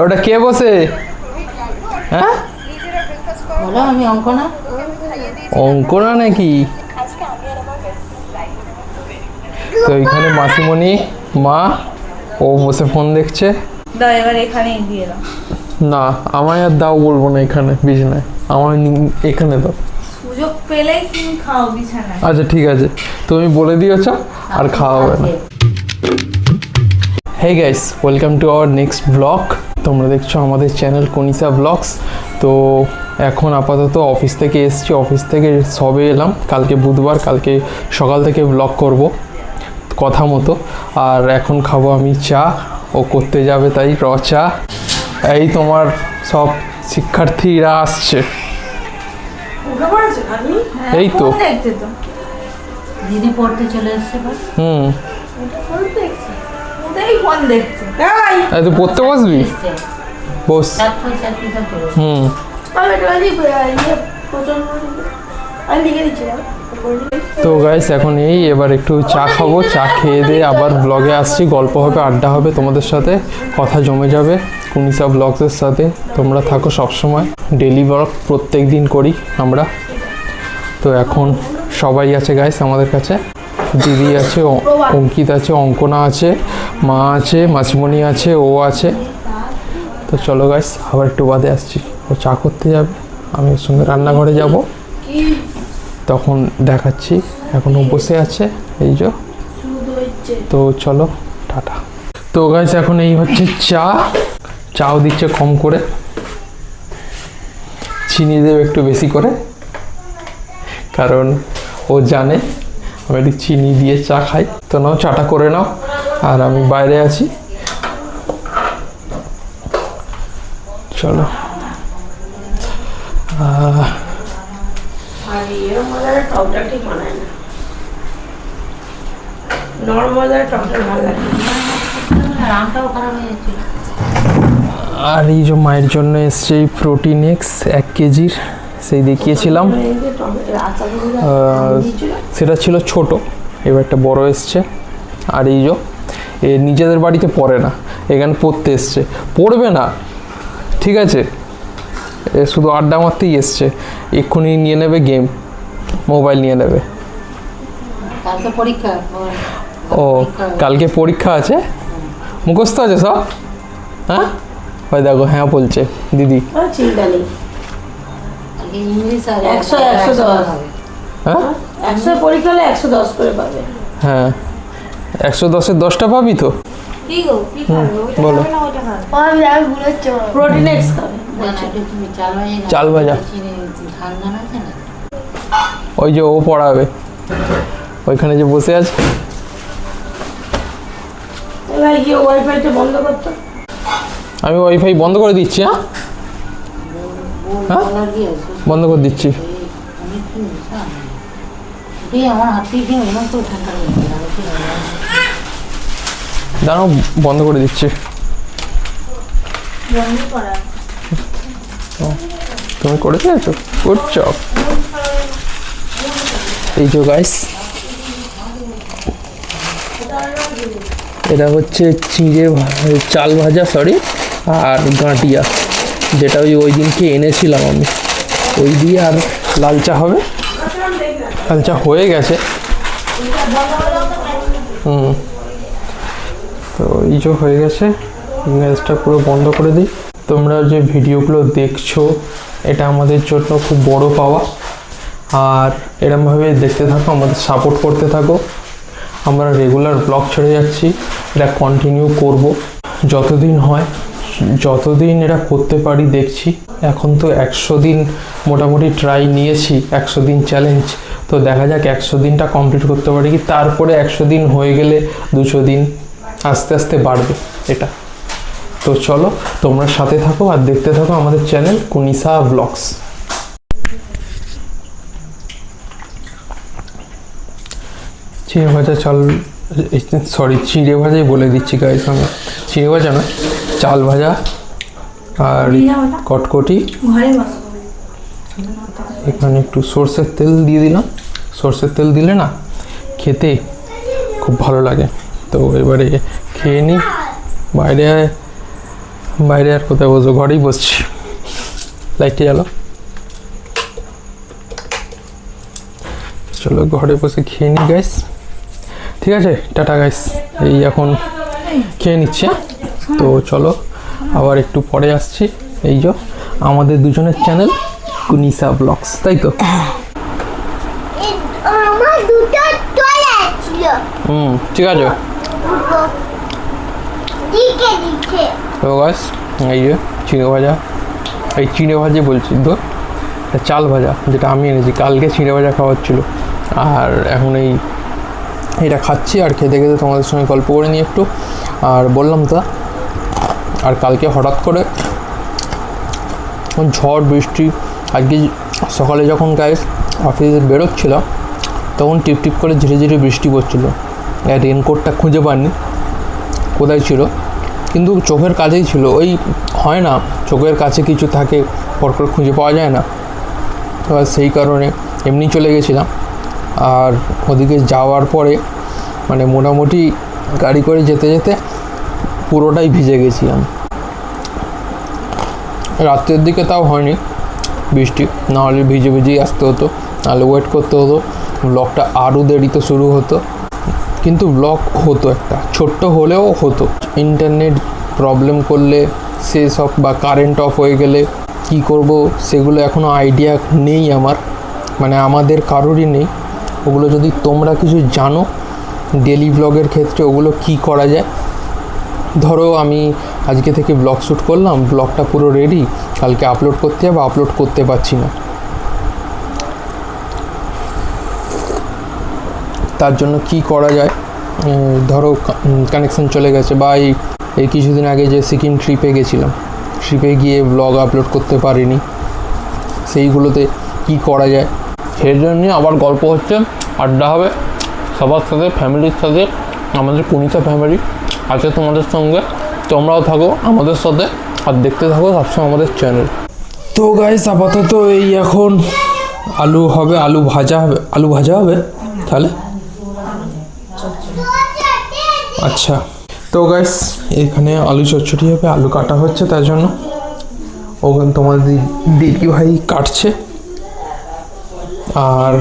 ওটা কে বসে? হ্যাঁ বলো, আমি অঙ্কনা। অঙ্কনা নাকি? তো এখানে মাসিমণি, মা, ও বসে ফোন দেখছে। দাও এবার এখানে দিয়ে দাও। না আমায় আর দাও বলবো না, এখানে বিছানায় আমার এখানে দাও। সুযোগ পেলেই তুমি খাও বিছানায়। আচ্ছা ঠিক আছে, তুমি বলে দিয়েছ আর খাওয়া হবে না। Hey guys, welcome to our next blog. তোমরা দেখছো আমাদের চ্যানেল কনিসা ব্লগস। তো এখন আপাতত অফিস থেকে এসছি, অফিস থেকে সবে এলাম। কালকে বুধবার, কালকে সকাল থেকে ব্লগ করব কথা মতো। আর এখন খাবো আমি চা, ও করতে যাবে তাই র চা। এই তোমার সব শিক্ষার্থীরা আসছে। এই তো দিদি পড়তে চলে এসছে। ফোন দেখছে। তুই পড়তে বসবি? বস। তো গাইস এখন এবার একটু চা খাবো, চা খেয়ে দিয়ে আবার ব্লগে আসছি। গল্প হবে, আড্ডা হবে তোমাদের সাথে, কথা জমে যাবে কনিসা ব্লগসের সাথে। তোমরা থাকো সবসময়, ডেলি ব্লগ প্রত্যেক দিন করি আমরা। তো এখন সবাই আছে গাইস আমাদের কাছে। দিদি আছে, অঙ্কিত আছে, অঙ্কনা আছে, মা আছে, মাসিমণি আছে, ও আছে। তো চলো গাইস, আবার একটু বাদে আসছি। ও চা করতে যাবে, আমি ওর সঙ্গে রান্নাঘরে যাব, তখন দেখাচ্ছি। এখন ও বসে আছে এই যে। তো চলো টাটা। তো গাইস এখন এই হচ্ছে চা, চাও দিচ্ছে কম করে, চিনি দেবে একটু বেশি করে, কারণ ও জানে আমি একটু চিনি দিয়ে চা খাই। তো নাও চাটা করে নাও, আর আমি বাইরে আছি। চলো। আর এই যে মায়ের জন্য এসছে এই প্রোটিন এক্স 1 কেজির, সেই দেখিয়েছিলাম, সেটা ছিল ছোট, এবার একটা বড় এসছে। আর এই যে এ নিজেদের বাড়িতে পড়ে না, এখানে পড়তে এসছে। পড়বে না ঠিক আছে, এ শুধু আড্ডা মারতেই এসছে। এক্ষুনি নিয়ে নেবে গেম, মোবাইল নিয়ে নেবে। ও কালকে পরীক্ষা আছে, মুখস্থ আছে সব? হ্যাঁ ওই দেখো, হ্যাঁ বলছে দিদি। হ্যাঁ 110-এর 10টা পাবি তো। বলো। চাল ভাজা, ওই যে ও পড়াবে ওইখানে যে বসে আছে। আমি ওয়াইফাই বন্ধ করে দিচ্ছি। হ্যাঁ বন্ধ করে দিচ্ছি। দাঁড়াও, বন্ধ করে দিচ্ছি। তুমি করে দিয়েছো, গুড জব। এই যে গাইস, এটা হচ্ছে চিঁড়ে চাল ভাজা, সরি, আর গাঁটিয়া, যেটা ওই দিনকে এনেছিলাম আমি, ওই দিয়ে। আর লাল চা হবে, লাল চা হয়ে গেছে। তো এই যে হয়ে গেছে, গ্যাসটা পুরো বন্ধ করে দিই। তোমরা যে ভিডিওগুলো দেখছো এটা আমাদের জন্য খুব বড় পাওয়া, আর এরকমভাবে দেখতে থাকো, আমাদের সাপোর্ট করতে থাকো। আমরা রেগুলার ব্লগ ছেড়ে যাচ্ছি, এটা কন্টিনিউ করব যতদিন হয়, যতদিন এটা করতে পারি দেখছি। এখন তো 100 দিন মোটামুটি ট্রাই নিয়েছি, 100 দিন চ্যালেঞ্জ। তো দেখা যাক 100 দিনটা কমপ্লিট করতে পারি কি, তারপরে 100 দিন হয়ে গেলে 200 দিন, আস্তে আস্তে বাড়বে এটা। তো চলো তোমরা সাথে থাকো আর দেখতে থাকো আমাদের চ্যানেল কনিসা ব্লগস। চিড়ে ভাজা চাল, সরি চিড়ে ভাজাই বলে দিচ্ছি গাইস, আমি চিড়ে ভাজা না, চাল ভাজা আর কটকটি। এখানে একটু সর্ষের তেল দিয়ে দিলাম, সর্ষের তেল দিলে না খেতে খুব ভালো লাগে। তো এবারে খেয়ে নিই, বাইরে বাইরে আর কোথায় বসবো, ঘরেই বসছি। লাইটটি জ্বালো। চলো ঘরে বসে খেয়ে নিই গাইস। ঠিক আছে, টাটা গাইস। এই এখন খেয়ে নিচ্ছে, তো চলো আবার একটু পরে আসছি। এই যে আমাদের দুজনের চ্যানেল কুনিসা ব্লগস, তাই তো? আমার দুটো টয়লেট ছিল। ঠিক আছে। দিকে দিকে তো গাইস এই যে চিড়ে ভাজা, এই চিড়ে ভাজা বলছি তো, চাল ভাজা যেটা আমি এনেছি, কালকে চিড়ে ভাজা খাওয়ার ছিল। আর এখন এইটা খাচ্ছি, আর খেতে খেতে তোমাদের সঙ্গে গল্প করে নিই একটু। আর বললাম তো, আর কালকে হঠাৎ করে ঝড় বৃষ্টি, আজকে সকালে যখন গাইস অফিসে বেরোচ্ছিলাম তখন টিপ টিপ করে ধীরে ধীরে বৃষ্টি পড়ছিলো। রেনকোটটা খুঁজে পাইনি কোথায় ছিল, কিন্তু চোখের কাছেই ছিল। ওই হয় না, চোখের কাছে কিছু থাকে পর করে খুঁজে পাওয়া যায় না, এবার সেই কারণে এমনি চলে গেছিলাম। আর ওদিকে যাওয়ার পরে মানে মোটামুটি গাড়ি করে যেতে যেতে পুরোটাই ভিজে গেছিলাম। রাত্রের দিকে তাও হয়নি বৃষ্টি, নাহলে ভিজে ভিজেই আসতে হতো, নাহলে ওয়েট করতে হতো, ব্লগটা আরও দেরিতে শুরু হতো। কিন্তু ব্লগ হতো, একটা ছোট্ট হলেও হতো। ইন্টারনেট প্রবলেম করলে সেসব, বা কারেন্ট অফ হয়ে গেলে কি করব সেগুলো এখনও আইডিয়া নেই আমার, মানে আমাদের কারোরই নেই। ওগুলো যদি তোমরা কিছু জানো ডেলি ব্লগের ক্ষেত্রে, ওগুলো কি করা যায়। ধরো আমি আজকে থেকে ব্লগ শ্যুট করলাম, ব্লগটা পুরো রেডি, কালকে আপলোড করতে হবে, আপলোড করতে পারছি না, তার জন্য কি করা যায়। ধরো কানেকশান চলে গেছে, বা এই কিছুদিন আগে যে সিকিম ট্রিপে গেছিলাম, ট্রিপে গিয়ে ব্লগ আপলোড করতে পারিনি, সেইগুলোতে কি করা যায়। সেই জন্য আবার গল্প হচ্ছে, আড্ডা হবে সবার সাথে, ফ্যামিলির সাথে। আমাদের কুনিসা ফ্যামিলি আছে তোমাদের সঙ্গে, তোমরাও থাকো আমাদের সাথে, আর দেখতে থাকো সবসময় আমাদের চ্যানেল। তো গাইস আপাতত এই এখন আলু হবে, আলু ভাজা হবে, আলু ভাজা হবে তাহলে। আচ্ছা, তো গাইস এখানে আলু চচ্চড়ি হবে, আলু কাটা হচ্ছে, তার জন্য ওখানে তোমাদের দিদি ভাই কাটছে। আর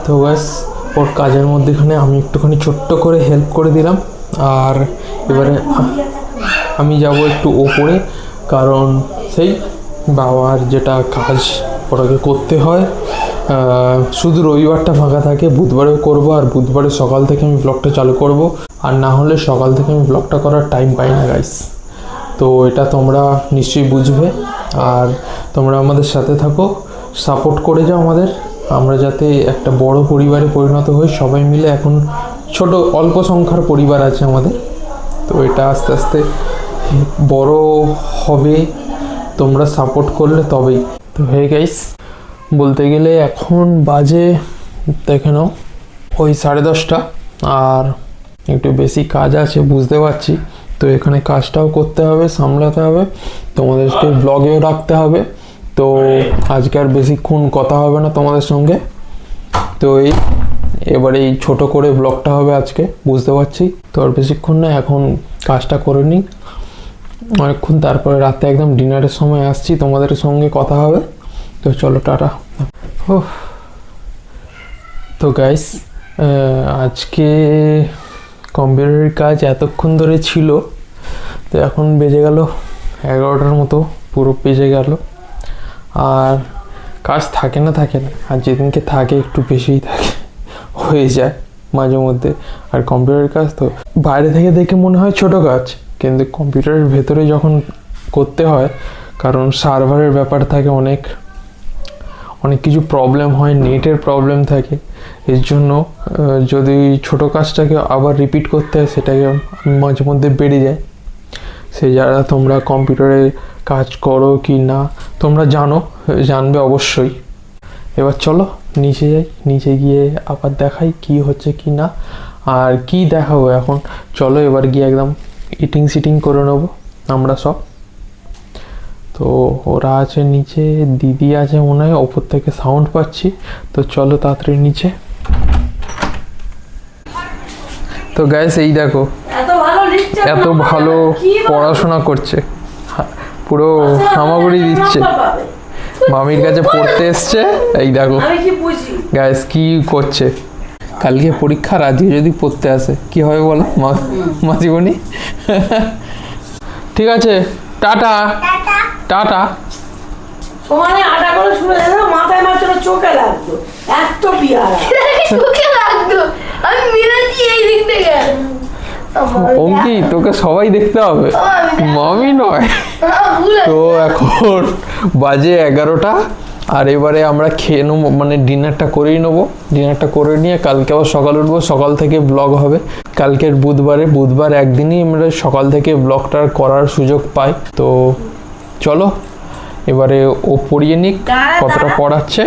তো ব্যাস ওর কাজের মধ্যেখানে আমি একটুখানি ছোট্ট করে হেল্প করে দিলাম। আর এবারে আমি যাব একটু ওপরে, কারণ সেই বাবার যেটা কাজ ওটাকে করতে হয়। শুধু রবিবারটা ফাঁকা থাকে, বুধবারেও করব, আর বুধবারে সকাল থেকে আমি ব্লগটা চালু করব, আর না হলে সকাল থেকে আমি ব্লগটা করার টাইম পাই না গাইস। তো এটা তোমরা নিশ্চয়ই বুঝবে, আর তোমরা আমাদের সাথে থাকো, সাপোর্ট করে যাও আমাদের, আমরা যাতে একটা বড় পরিবারে পরিণত হই সবাই মিলে। এখন ছোট অল্প সংখ্যার পরিবার আছে আমাদের, তো এটা আস্তে আস্তে বড় হবে, তোমরা সাপোর্ট করলে তবেই। তো হে গাইস, বলতে গেলে এখন বাজে দেখে নাও ওই 10:30, আর একটু বেশি কাজ আছে বুঝতে পারছি। তো এখানে কাজটাও করতে হবে, সামলাতে হবে, তোমাদেরকে ব্লগেও রাখতে হবে। তো আজকে আর বেশিক্ষণ কথা হবে না তোমাদের সঙ্গে। তো এবারে এই ছোটো করে ব্লগটা হবে আজকে, বুঝতে পারছি। তো আর বেশিক্ষণ না, এখন কাজটা করে নিই অনেকক্ষণ, তারপরে রাতে একদম ডিনারের সময় আসছি, তোমাদের সঙ্গে কথা হবে। তো চলো টাটা। তো গাইস আজকে কম্পিউটারের কাজ এতক্ষণ ধরে ছিল, তো এখন বেজে গেল 11টার মতো, পুরো বেজে গেল। আর কাজ থাকে না, আর যেদিনকে থাকে একটু বেশিই থাকে, হয়ে যায় মাঝে মধ্যে। আর কম্পিউটারের কাজ তো বাইরে থেকে দেখে মনে হয় ছোট কাজ, কিন্তু কম্পিউটারের ভেতরে যখন করতে হয়, কারণ সার্ভারের ব্যাপার থাকে, অনেক কিছু প্রবলেম হয়, নেটের প্রবলেম থাকে, এর জন্য যদি ছোট কাজটাকে আবার রিপিট করতে হয়, সেটাকে মাঝে মধ্যে বেড়ে যায়। সে যারা তোমরা কম্পিউটারে কাজ করো কি না তোমরা জানবে অবশ্যই। এবার চলো নিচে যাই, নিচে গিয়ে আবার দেখাই কি হচ্ছে কি না, আর কি দেখাবো এখন। চলো এবার গিয়ে একদম ইটিং সিটিং করে নেবো আমরা সব। তো ওরা আছে নিচে, দিদি আছে মনে হয়, ওপর থেকে সাউন্ড পাচ্ছি। তো চলো তাড়াতাড়ি নিচে। তো গাইস এই দেখো এত ভালো পড়াশোনা করছে, পুরো হামাগুড়ি দিচ্ছে, মামির কাছে পড়তে এসছে। এই দেখো গাইস কি করছে, কালকে পরীক্ষার আজকে যদি পড়তে আসে কি হবে বলো মাসিমণি? ঠিক আছে, টাটা টাটা। সমানে আটা করে শুনে দেখো, মাথায় মাত্র চোখে লাগতো, এত পিয়ারা চোখে লাগতো, আমি মেরেছি এই দিক থেকে। অঙ্কি তোকে সবাই দেখতে হবে, মামি নয়। তো এখন বাজে 11টা, আর এবারে আমরা খেয়ে নেবো, মানে ডিনারটা করেই নেবো। ডিনারটা করে নিয়ে কালকে আবার সকাল উঠবো, সকাল থেকে ব্লগ হবে। কালকের বুধবার একদিনই আমরা সকাল থেকে ব্লগটা করার সুযোগ পাই। তো চলো এবারে ও পড়িয়ে নিক, কতটা পড়াচ্ছে,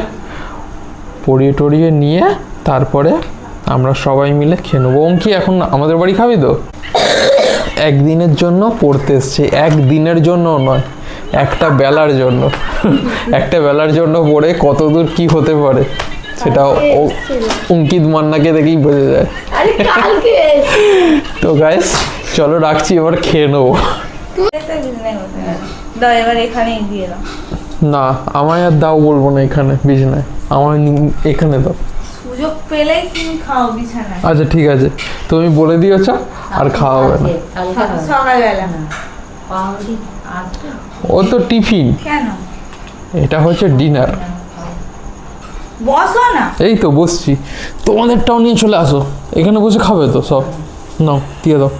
পড়িয়ে টড়িয়ে নিয়ে তারপরে আমরা সবাই মিলে খেয়ে নেবো। অঙ্কি এখন আমাদের বাড়ি খাবি তো? একদিনের জন্য পড়তে এসছে, একদিনের জন্য নয়, একটা বেলার জন্য। একটা বেলার জন্য পড়ে কত দূর কি হতে পারে সেটা অঙ্কিত মান্নাকে দেখেই বোঝা যায়। তো গাইস চলো রাখছি, এবার খেয়ে নেবো। দাও এবার এখানেই দিয়ে দাও। না আমায় আর দাও বলবো না, এখানে বিছানায় আমায় এখানে দাও। সুযোগ পেলেই তুমি খাও বিছানায়। আচ্ছা ঠিক আছে, তুমি বলে দিয়েছ আর খাওয়া হবে না। সকালবেলা ও তো টিফিন, কেন এটা হচ্ছে ডিনার। বসো না। এই তো বসছি, তোমাদেরটাও নিয়ে চলে আসো, এখানে বসে খাবে তো সব, নাও দিয়ে দাও।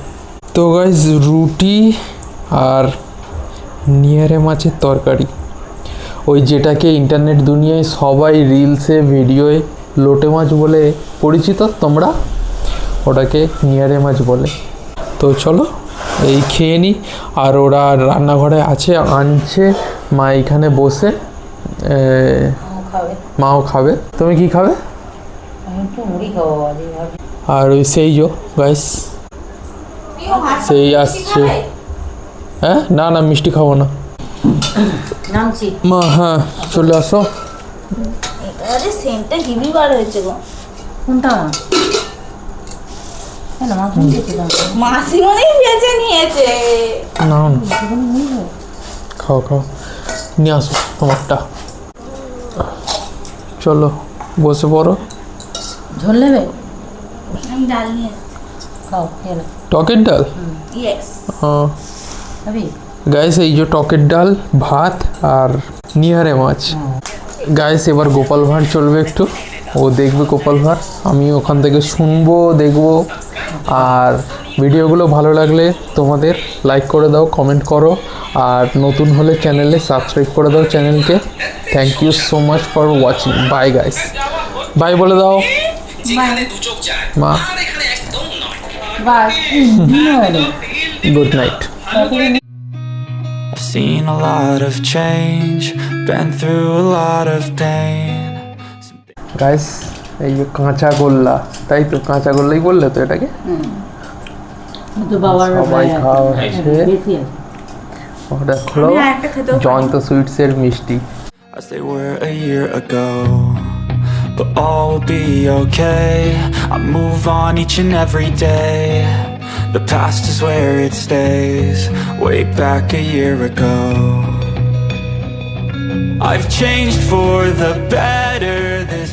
তো গাইস রুটি আর নিয়ারে মাছের তরকারি, ওই যেটাকে ইন্টারনেট দুনিয়ায় সবাই রিলসে ভিডিওয়ে লোটে মাছ বলে পরিচিত, তোমরা ওটাকে নিয়ারে মাছ বলে। তো চলো এই খেয়ে নিই, আর ওরা রান্নাঘরে আছে, আনছে মা এখানে বসে, মাও খাবে। তুমি কি খাবে? আর ওই সেই যো গাইস সেই আসছে। হ্যাঁ না না মিষ্টি খাবো না মা। হ্যাঁ চলে আসো। আরে সেন্টটা হিবি বার হয়েছে গো। কোনটা? মাসিমণি বেঁচে নিয়েছে। না খাও খাও, নিয়ে আসো তোমারটা। চলো বসে পড়ো। ঝোল নেবে? আমি ডাল নিয়ে খাও খেয়ে টকের ডাল? ইয়েস। খাবি? গাইস এই যে টকের ডাল, ভাত আর নিহারে মাছ। গাইস এবার গোপাল ভাঁড় চলবে একটু, ও দেখবে গোপাল ভাঁড়, আমি ওখান থেকে শুনবো দেখবো। আর ভিডিওগুলো ভালো লাগলে তোমাদের লাইক করে দাও, কমেন্ট করো, আর নতুন হলে চ্যানেলে সাবস্ক্রাইব করে দাও চ্যানেলকে। Thank you so much for watching. Bye guys, bye বলে দাও মা। বাস good night. I've seen a lot of change, been through a lot of pain. Guys এই যে কাঁচা গোল্লা, তাই তো কাঁচা গোল্লাই বললে তো এটাকে? তো বাবার সবাই খাওয়া হচ্ছে। ওটা হলো জয়ন্ত সুইটসের মিষ্টি। As they were a year ago, but all will be okay. I move on each and every day. The past is where it stays, way back a year ago. I've changed for the better this